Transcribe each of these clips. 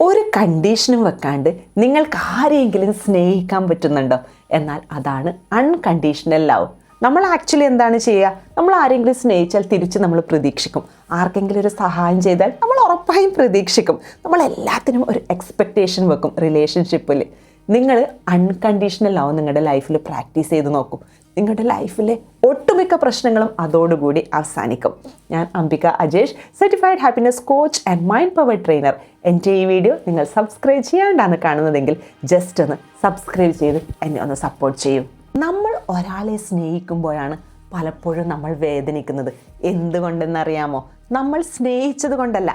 ഒരു കണ്ടീഷനും വെക്കാണ്ട് നിങ്ങൾക്ക് ആരെയെങ്കിലും സ്നേഹിക്കാൻ പറ്റുന്നുണ്ടോ? എന്നാൽ അതാണ് അൺകണ്ടീഷണൽ ലവ്. നമ്മൾ ആക്ച്വലി എന്താണ് ചെയ്യുക? നമ്മൾ ആരെങ്കിലും സ്നേഹിച്ചാൽ തിരിച്ച് നമ്മൾ പ്രതീക്ഷിക്കും. ആർക്കെങ്കിലും ഒരു സഹായം ചെയ്താൽ നമ്മൾ ഉറപ്പായും പ്രതീക്ഷിക്കും. നമ്മൾ എല്ലാത്തിനും ഒരു എക്സ്പെക്റ്റേഷൻ വെക്കും റിലേഷൻഷിപ്പിൽ. നിങ്ങൾ അൺകണ്ടീഷണൽ ലവ് നിങ്ങളുടെ ലൈഫിൽ പ്രാക്ടീസ് ചെയ്ത് നോക്കും. നിങ്ങളുടെ ലൈഫിലെ ഒട്ടുമിക്ക പ്രശ്നങ്ങളും അതോടുകൂടി അവസാനിക്കും. ഞാൻ Ambika Ajesh, certified happiness coach and mind power trainer. എൻ്റെ ഈ വീഡിയോ നിങ്ങൾ സബ്സ്ക്രൈബ് ചെയ്യാണ്ടാണ് കാണുന്നതെങ്കിൽ ജസ്റ്റ് ഒന്ന് സബ്സ്ക്രൈബ് ചെയ്ത് എന്നെ ഒന്ന് സപ്പോർട്ട് ചെയ്യൂ. നമ്മൾ ഒരാളെ സ്നേഹിക്കുമ്പോഴാണ് പലപ്പോഴും നമ്മൾ വേദനിക്കുന്നത്. എന്തുകൊണ്ടെന്നറിയാമോ? നമ്മൾ സ്നേഹിച്ചത് കൊണ്ടല്ല,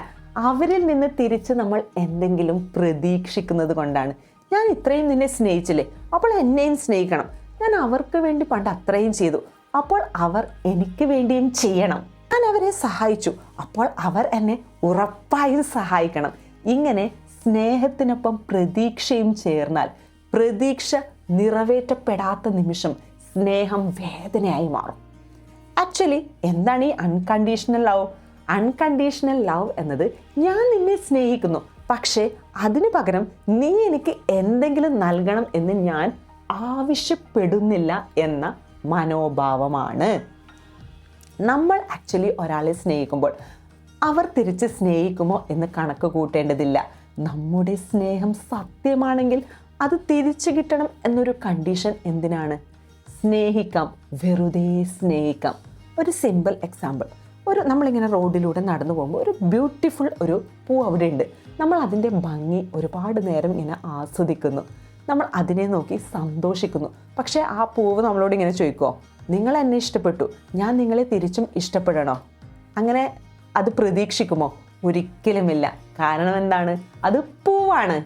അവരിൽ നിന്ന് തിരിച്ച് നമ്മൾ എന്തെങ്കിലും പ്രതീക്ഷിക്കുന്നത് കൊണ്ടാണ്. ഞാൻ ഇത്രയും നിന്നെ സ്നേഹിച്ചില്ലേ, അപ്പോൾ എന്നെയും സ്നേഹിക്കണം. ഞാൻ അവർക്ക് വേണ്ടി പണ്ട് അത്രയും ചെയ്തു, അപ്പോൾ അവർ എനിക്ക് വേണ്ടിയും ചെയ്യണം. ഞാൻ അവരെ സഹായിച്ചു, അപ്പോൾ അവർ എന്നെ ഉറപ്പായും സഹായിക്കണം. ഇങ്ങനെ സ്നേഹത്തിനൊപ്പം പ്രതീക്ഷയും ചേർന്നാൽ പ്രതീക്ഷ നിറവേറ്റപ്പെടാത്ത നിമിഷം സ്നേഹം വേദനയായി മാറും. ആക്ച്വലി എന്താണ് ഈ അൺകണ്ടീഷണൽ ലവ്? അൺകണ്ടീഷണൽ ലവ് എന്നത് ഞാൻ നിന്നെ സ്നേഹിക്കുന്നു, പക്ഷേ അതിനു പകരം നീ എനിക്ക് എന്തെങ്കിലും നൽകണം എന്ന് ഞാൻ ആവശ്യപ്പെടുന്നില്ല എന്ന മനോഭാവമാണ്. നമ്മൾ ആക്ച്വലി ഒരാളെ സ്നേഹിക്കുമ്പോൾ അവർ തിരിച്ച് സ്നേഹിക്കുമോ എന്ന് കണക്ക് കൂട്ടേണ്ടതില്ല. നമ്മുടെ സ്നേഹം സത്യമാണെങ്കിൽ അത് തിരിച്ചു കിട്ടണം എന്നൊരു കണ്ടീഷൻ എന്തിനാണ്? സ്നേഹിക്കാം, വെറുതെ സ്നേഹിക്കാം. ഒരു സിമ്പിൾ എക്സാമ്പിൾ, നമ്മളിങ്ങനെ റോഡിലൂടെ നടന്നു പോകുമ്പോൾ ഒരു ബ്യൂട്ടിഫുൾ ഒരു പൂ അവിടെ ഉണ്ട്. നമ്മൾ അതിൻ്റെ ഭംഗി ഒരുപാട് നേരം ഇങ്ങനെ ആസ്വദിക്കുന്നു, നമ്മൾ അതിനെ നോക്കി സന്തോഷിക്കുന്നു. പക്ഷേ ആ പൂവ് നമ്മളോട് ഇങ്ങനെ ചോദിക്കുമോ, നിങ്ങൾ എന്നെ ഇഷ്ടപ്പെട്ടു, ഞാൻ നിങ്ങളെ തിരിച്ചും ഇഷ്ടപ്പെടണോ? അങ്ങനെ അത് പ്രതീക്ഷിക്കുമോ? ഒരിക്കലുമില്ല. കാരണം എന്താണ്? അത് പൂവാണ്.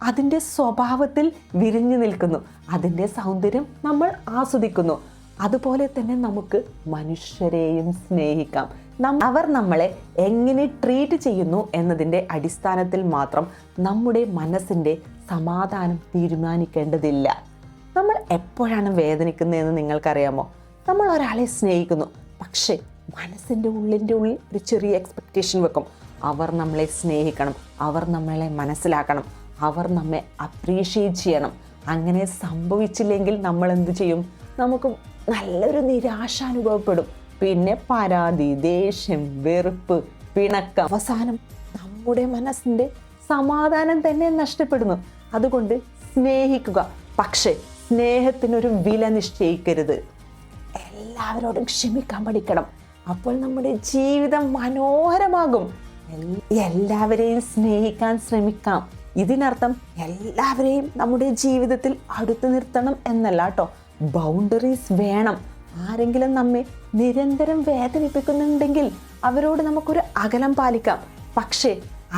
അതിൻ്റെ സ്വഭാവത്തിൽ വിരിഞ്ഞു നിൽക്കുന്നു, അതിൻ്റെ സൗന്ദര്യം നമ്മൾ ആസ്വദിക്കുന്നു. അതുപോലെ തന്നെ നമുക്ക് മനുഷ്യരെയും സ്നേഹിക്കാം. അവർ നമ്മളെ എങ്ങനെ ട്രീറ്റ് ചെയ്യുന്നു എന്നതിൻ്റെ അടിസ്ഥാനത്തിൽ മാത്രം നമ്മുടെ മനസ്സിൻ്റെ സമാധാനം തീരുമാനിക്കേണ്ടതില്ല. നമ്മൾ എപ്പോഴാണ് വേദനിക്കുന്നതെന്ന് നിങ്ങൾക്കറിയാമോ? നമ്മൾ ഒരാളെ സ്നേഹിക്കുന്നു, പക്ഷേ മനസ്സിൻ്റെ ഉള്ളിൻ്റെ ഉള്ളിൽ ഒരു ചെറിയ എക്സ്പെക്റ്റേഷൻ വെക്കും. അവർ നമ്മളെ സ്നേഹിക്കണം, അവർ നമ്മളെ മനസ്സിലാക്കണം, അവർ നമ്മെ അപ്രീഷിയേറ്റ് ചെയ്യണം. അങ്ങനെ സംഭവിച്ചില്ലെങ്കിൽ നമ്മൾ എന്ത് ചെയ്യും? നമുക്ക് നല്ലൊരു നിരാശ അനുഭവപ്പെടും. പിന്നെ പരാതി, ദേഷ്യം, വെറുപ്പ്, പിണക്കം, അവസാനം നമ്മുടെ മനസ്സിൻ്റെ സമാധാനം തന്നെ നഷ്ടപ്പെടുന്നു. അതുകൊണ്ട് സ്നേഹിക്കുക, പക്ഷേ സ്നേഹത്തിനൊരു വില നിശ്ചയിക്കരുത്. എല്ലാവരോടും ക്ഷമിക്കാൻ പഠിക്കണം. അപ്പോൾ നമ്മുടെ ജീവിതം മനോഹരമാകും. എല്ലാവരെയും സ്നേഹിക്കാൻ ശ്രമിക്കാം. ഇതിനർത്ഥം എല്ലാവരെയും നമ്മുടെ ജീവിതത്തിൽ അടുത്ത് നിർത്തണം എന്നല്ല കേട്ടോ. ബൗണ്ടറീസ് വേണം. ആരെങ്കിലും നമ്മെ നിരന്തരം വേദനിപ്പിക്കുന്നുണ്ടെങ്കിൽ അവരോട് നമുക്കൊരു അകലം പാലിക്കാം. പക്ഷേ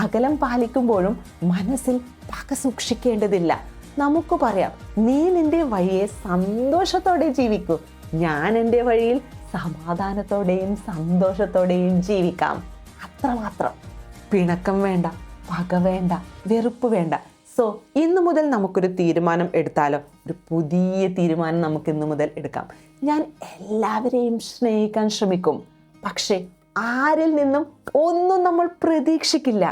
അകലം പാലിക്കുമ്പോഴും മനസ്സിൽ പക സൂക്ഷിക്കേണ്ടതില്ല. നമുക്ക് പറയാം, നീ നിന്റെ വഴിയെ സന്തോഷത്തോടെ ജീവിക്കൂ, ഞാൻ എൻ്റെ വഴിയിൽ സമാധാനത്തോടെയും സന്തോഷത്തോടെയും ജീവിക്കാം. അത്രമാത്രം. പിണക്കം വേണ്ട, പക വേണ്ട, വെറുപ്പ് വേണ്ട. സോ ഇന്നു മുതൽ നമുക്കൊരു തീരുമാനം എടുത്താലോ? ഒരു പുതിയ തീരുമാനം നമുക്ക് ഇന്നു മുതൽ എടുക്കാം. ഞാൻ എല്ലാവരെയും സ്നേഹിക്കാൻ ശ്രമിക്കും, പക്ഷേ ആരിൽ നിന്നും ഒന്നും നമ്മൾ പ്രതീക്ഷിക്കില്ല.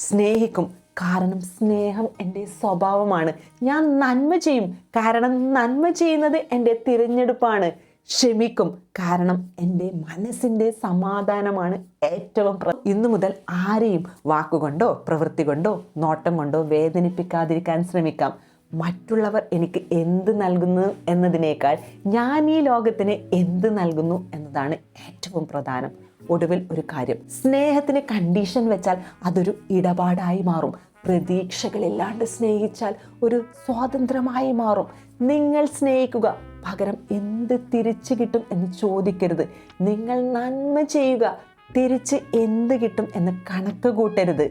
സ്നേഹിക്കും, കാരണം സ്നേഹം എൻ്റെ സ്വഭാവമാണ്. ഞാൻ നന്മ ചെയ്യും, കാരണം നന്മ ചെയ്യുന്നത് എൻ്റെ തിരഞ്ഞെടുപ്പാണ്. ക്ഷമിക്കും, കാരണം എൻ്റെ മനസ്സിൻ്റെ സമാധാനമാണ് ഏറ്റവും ഇന്നു മുതൽ ആരെയും വാക്കുകൊണ്ടോ പ്രവൃത്തി കൊണ്ടോ നോട്ടം കൊണ്ടോ വേദനിപ്പിക്കാതിരിക്കാൻ ശ്രമിക്കാം. മറ്റുള്ളവർ എനിക്ക് എന്ത് നൽകുന്നു എന്നതിനേക്കാൾ ഞാൻ ഈ ലോകത്തിന് എന്ത് നൽകുന്നു എന്നതാണ് ഏറ്റവും പ്രധാനം. ഒടുവിൽ ഒരു കാര്യം, സ്നേഹത്തിന് കണ്ടീഷൻ വെച്ചാൽ അതൊരു ഇടപാടായി മാറും. പ്രതീക്ഷകളില്ലാണ്ട് സ്നേഹിച്ചാൽ ഒരു സ്വാതന്ത്ര്യമായി മാറും. നിങ്ങൾ സ്നേഹിക്കുക, പകരം എന്ത് തിരിച്ചു കിട്ടും എന്ന് ചോദിക്കരുത്. നിങ്ങൾ നന്മ ചെയ്യുക, തിരിച്ച് എന്ത് കിട്ടും എന്ന് കണക്ക് കൂട്ടരുത്.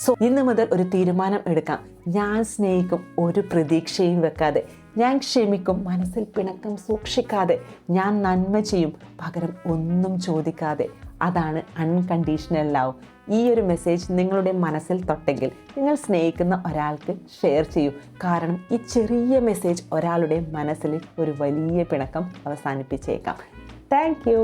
സോ ഇന്ന് മുതൽ ഒരു തീരുമാനം എടുക്കാം. ഞാൻ സ്നേഹിക്കും, ഒരു പ്രതീക്ഷയും വെക്കാതെ. ഞാൻ ക്ഷമിക്കും, മനസ്സിൽ പിണക്കം സൂക്ഷിക്കാതെ. ഞാൻ നന്മ ചെയ്യും, പകരം ഒന്നും ചോദിക്കാതെ. അതാണ് അൺകണ്ടീഷണൽ ലവ്. ഈ ഒരു മെസ്സേജ് നിങ്ങളുടെ മനസ്സിൽ തൊട്ടെങ്കിൽ നിങ്ങൾ സ്നേഹിക്കുന്ന ഒരാൾക്ക് ഷെയർ ചെയ്യൂ. കാരണം ഈ ചെറിയ മെസ്സേജ് ഒരാളുടെ മനസ്സിൽ ഒരു വലിയ പിണക്കം അവസാനിപ്പിച്ചേക്കാം. Thank you.